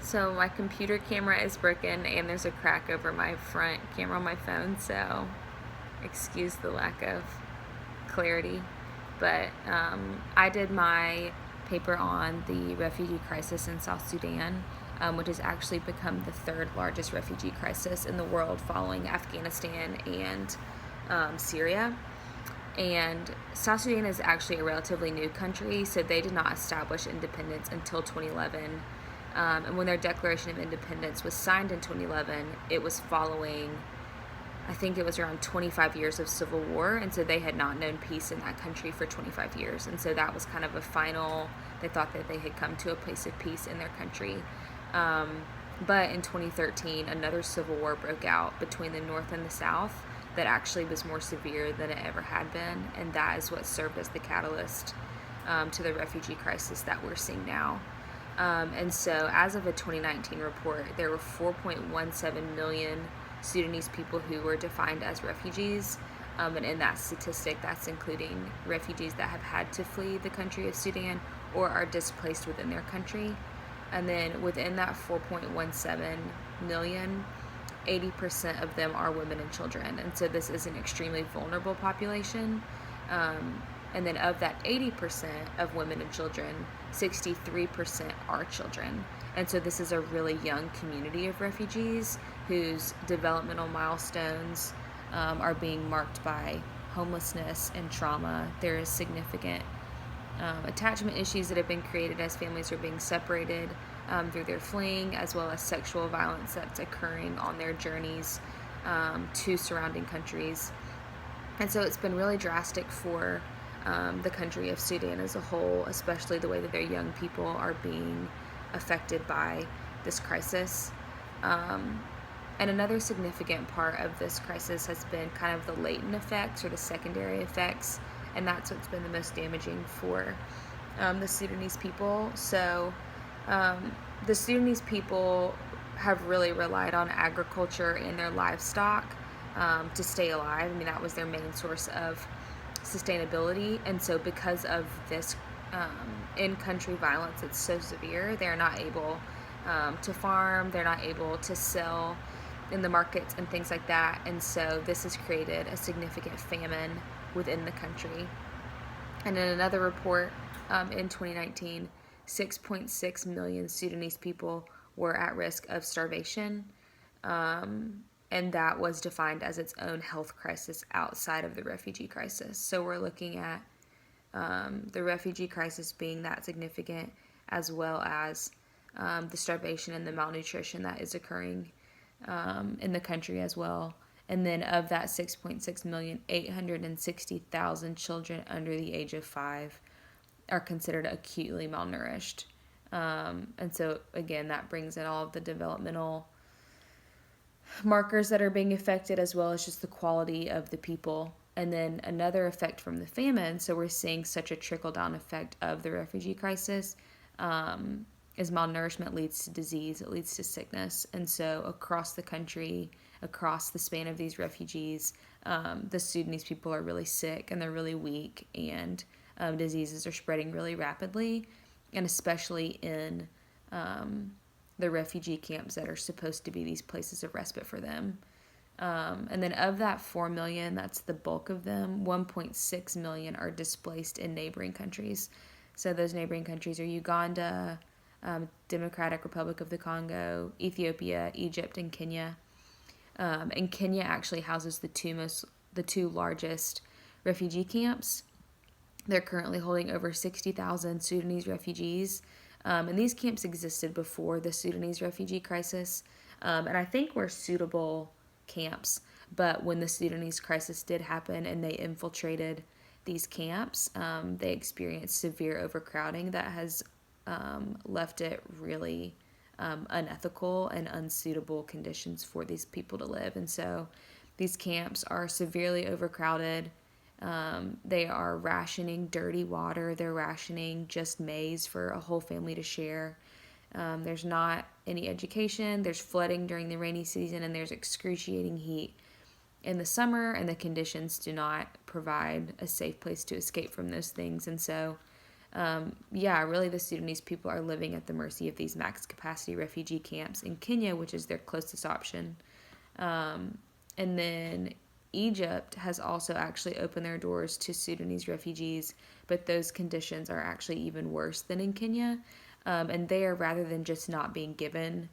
So my computer camera is broken and there's a crack over my front camera on my phone, so excuse the lack of clarity. But I did my paper on the refugee crisis in South Sudan, which has actually become the third largest refugee crisis in the world following Afghanistan and Syria. And South Sudan is actually a relatively new country, so they did not establish independence until 2011. And when their Declaration of Independence was signed in 2011, it was following, I think it was around 25 years of civil war, and so they had not known peace in that country for 25 years. And so that was kind of a final, they thought that they had come to a place of peace in their country. But in 2013, another civil war broke out between the North and the South that actually was more severe than it ever had been, and that is what served as the catalyst to the refugee crisis that we're seeing now. And so, as of a 2019 report, there were 4.17 million Sudanese people who were defined as refugees. And in that statistic, that's including refugees that have had to flee the country of Sudan or are displaced within their country. And then within that 4.17 million, 80% of them are women and children. And so this is an extremely vulnerable population. And then of that 80% of women and children, 63% are children. And so this is a really young community of refugees whose developmental milestones are being marked by homelessness and trauma. There is significant attachment issues that have been created as families are being separated through their fleeing, as well as sexual violence that's occurring on their journeys to surrounding countries. And so it's been really drastic for the country of Sudan as a whole, especially the way that their young people are being affected by this crisis. And another significant part of this crisis has been kind of the latent effects or the secondary effects, and that's what's been the most damaging for the Sudanese people. So the Sudanese people have really relied on agriculture and their livestock to stay alive. I mean, that was their main source of sustainability. And so because of this in-country violence, it's so severe, they're not able to farm, they're not able to sell in the markets and things like that. And so this has created a significant famine within the country. And in another report in 2019, 6.6 million Sudanese people were at risk of starvation. And that was defined as its own health crisis outside of the refugee crisis. So we're looking at the refugee crisis being that significant, as well as the starvation and the malnutrition that is occurring in the country as well. And then of that 6.6 million, 860,000 children under the age of 5 are considered acutely malnourished. And so, again, that brings in all of the developmental markers that are being affected, as well as just the quality of the people. And then another effect from the famine, so we're seeing such a trickle-down effect of the refugee crisis, is malnourishment leads to disease, it leads to sickness. And so across the country, across the span of these refugees, the Sudanese people are really sick and they're really weak, and diseases are spreading really rapidly, and especially in the refugee camps that are supposed to be these places of respite for them. And then of that 4 million, that's the bulk of them, 1.6 million are displaced in neighboring countries. So those neighboring countries are Uganda, Democratic Republic of the Congo, Ethiopia, Egypt, and Kenya. And Kenya actually houses the two largest refugee camps. They're currently holding over 60,000 Sudanese refugees. And these camps existed before the Sudanese refugee crisis. And I think were suitable camps. But when the Sudanese crisis did happen and they infiltrated these camps, they experienced severe overcrowding that has left it really unethical and unsuitable conditions for these people to live. And so these camps are severely overcrowded. They are rationing dirty water. They're rationing just maize for a whole family to share. There's not any education. There's flooding during the rainy season, and there's excruciating heat in the summer, and the conditions do not provide a safe place to escape from those things. And so yeah, really the Sudanese people are living at the mercy of these max capacity refugee camps in Kenya, which is their closest option. And then Egypt has also actually opened their doors to Sudanese refugees, but those conditions are actually even worse than in Kenya. And there, rather than just not being given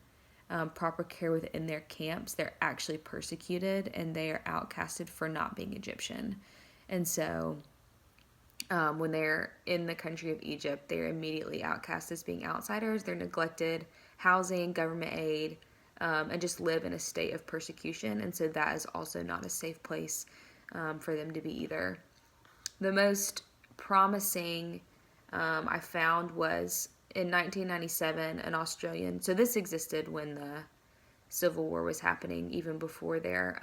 proper care within their camps, they're actually persecuted and they are outcasted for not being Egyptian. And so when they're in the country of Egypt, they're immediately outcast as being outsiders. They're neglected housing, government aid, and just live in a state of persecution. And so that is also not a safe place for them to be either. The most promising I found was in 1997, an Australian. So this existed when the Civil War was happening, even before their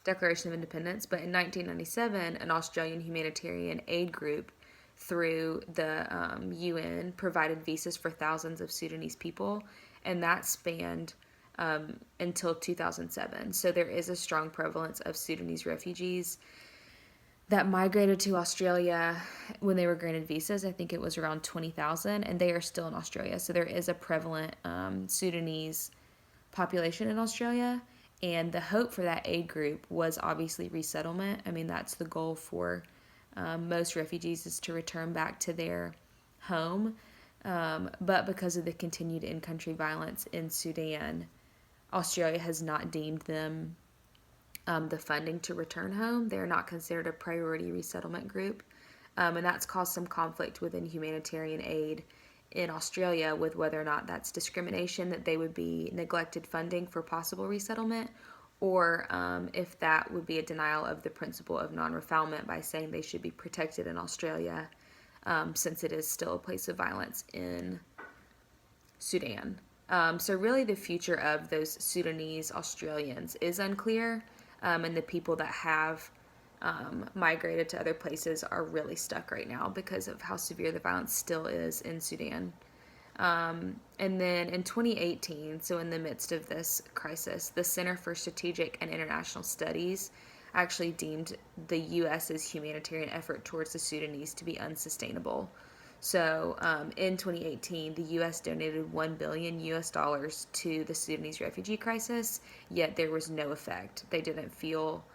Declaration of Independence. But in 1997, an Australian humanitarian aid group through the UN provided visas for thousands of Sudanese people, and that spanned until 2007. So there is a strong prevalence of Sudanese refugees that migrated to Australia when they were granted visas. I think it was around 20,000, and they are still in Australia. So there is a prevalent Sudanese population in Australia. And the hope for that aid group was obviously resettlement. I mean, that's the goal for most refugees, is to return back to their home. But because of the continued in-country violence in Sudan, Australia has not deemed them the funding to return home. They are not considered a priority resettlement group. And that's caused some conflict within humanitarian aid in Australia with whether or not that's discrimination, that they would be neglected funding for possible resettlement, or if that would be a denial of the principle of non-refoulement by saying they should be protected in Australia, since it is still a place of violence in Sudan. So really the future of those Sudanese Australians is unclear, and the people that have migrated to other places are really stuck right now because of how severe the violence still is in Sudan. And then in 2018, so in the midst of this crisis, the Center for Strategic and International Studies actually deemed the U.S.'s humanitarian effort towards the Sudanese to be unsustainable. So in 2018, the U.S. donated $1 billion to the Sudanese refugee crisis, yet there was no effect. They didn't feel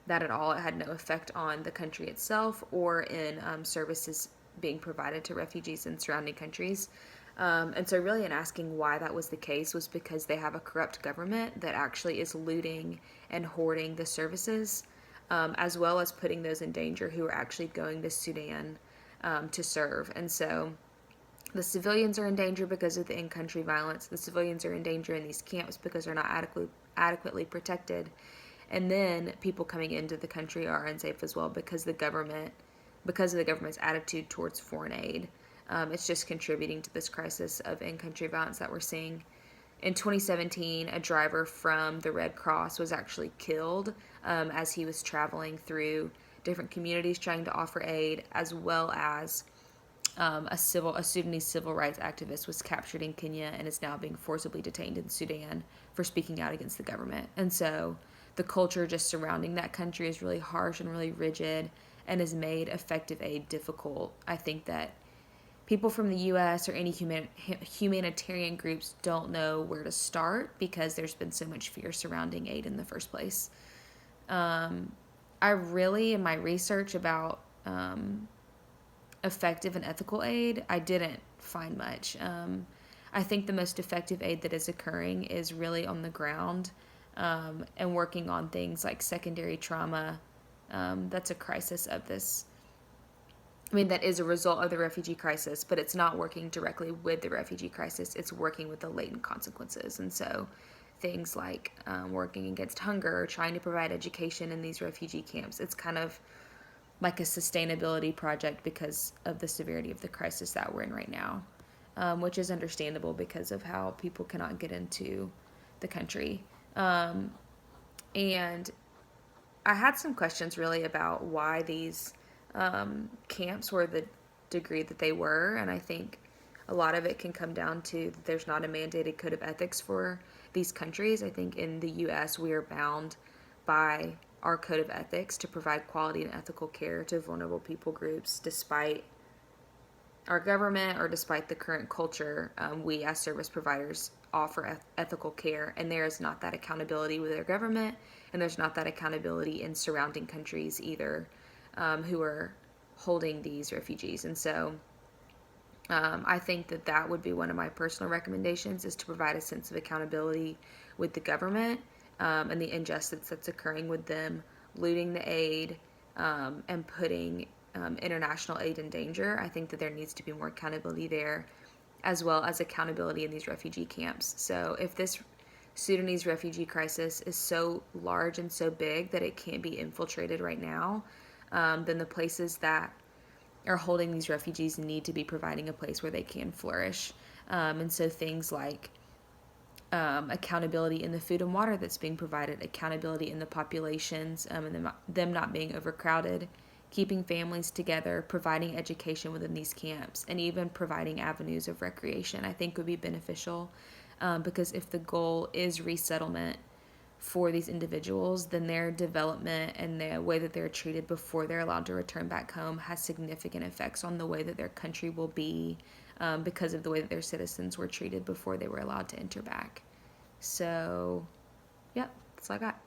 that at all. It had no effect on the country itself or in services being provided to refugees in surrounding countries. And so really in asking why that was the case was because they have a corrupt government that actually is looting and hoarding the services, as well as putting those in danger who are actually going to Sudan to serve. And so the civilians are in danger because of the in-country violence. The civilians are in danger in these camps because they're not adequately protected. And then people coming into the country are unsafe as well because of the government's attitude towards foreign aid. It's just contributing to this crisis of in-country violence that we're seeing. In 2017, a driver from the Red Cross was actually killed as he was traveling through different communities trying to offer aid, as well as a Sudanese civil rights activist was captured in Kenya and is now being forcibly detained in Sudan for speaking out against the government. And so the culture just surrounding that country is really harsh and really rigid and has made effective aid difficult. I think that people from the U.S. or any humanitarian groups don't know where to start because there's been so much fear surrounding aid in the first place. I really, in my research about effective and ethical aid, I didn't find much. I think the most effective aid that is occurring is really on the ground and working on things like secondary trauma. That's a crisis of this. I mean, that is a result of the refugee crisis, but it's not working directly with the refugee crisis. It's working with the latent consequences. And so things like working against hunger, trying to provide education in these refugee camps, it's kind of like a sustainability project because of the severity of the crisis that we're in right now, which is understandable because of how people cannot get into the country. And I had some questions really about why these camps were the degree that they were, and I think a lot of it can come down to that there's not a mandated code of ethics for these countries. I think in the U.S. we are bound by our code of ethics to provide quality and ethical care to vulnerable people groups despite our government or despite the current culture, we as service providers offer ethical care, and there is not that accountability with our government, and there's not that accountability in surrounding countries either, who are holding these refugees. And so I think that that would be one of my personal recommendations, is to provide a sense of accountability with the government, and the injustice that's occurring with them looting the aid, and putting international aid in danger. I think that there needs to be more accountability there, as well as accountability in these refugee camps. So if this Sudanese refugee crisis is so large and so big that it can't be infiltrated right now, then the places that are holding these refugees need to be providing a place where they can flourish. And so things like accountability in the food and water that's being provided, accountability in the populations, and them not being overcrowded, keeping families together, providing education within these camps, and even providing avenues of recreation, I think would be beneficial, because if the goal is resettlement for these individuals, then their development and the way that they're treated before they're allowed to return back home has significant effects on the way that their country will be, because of the way that their citizens were treated before they were allowed to enter back. So, yep, that's all I got.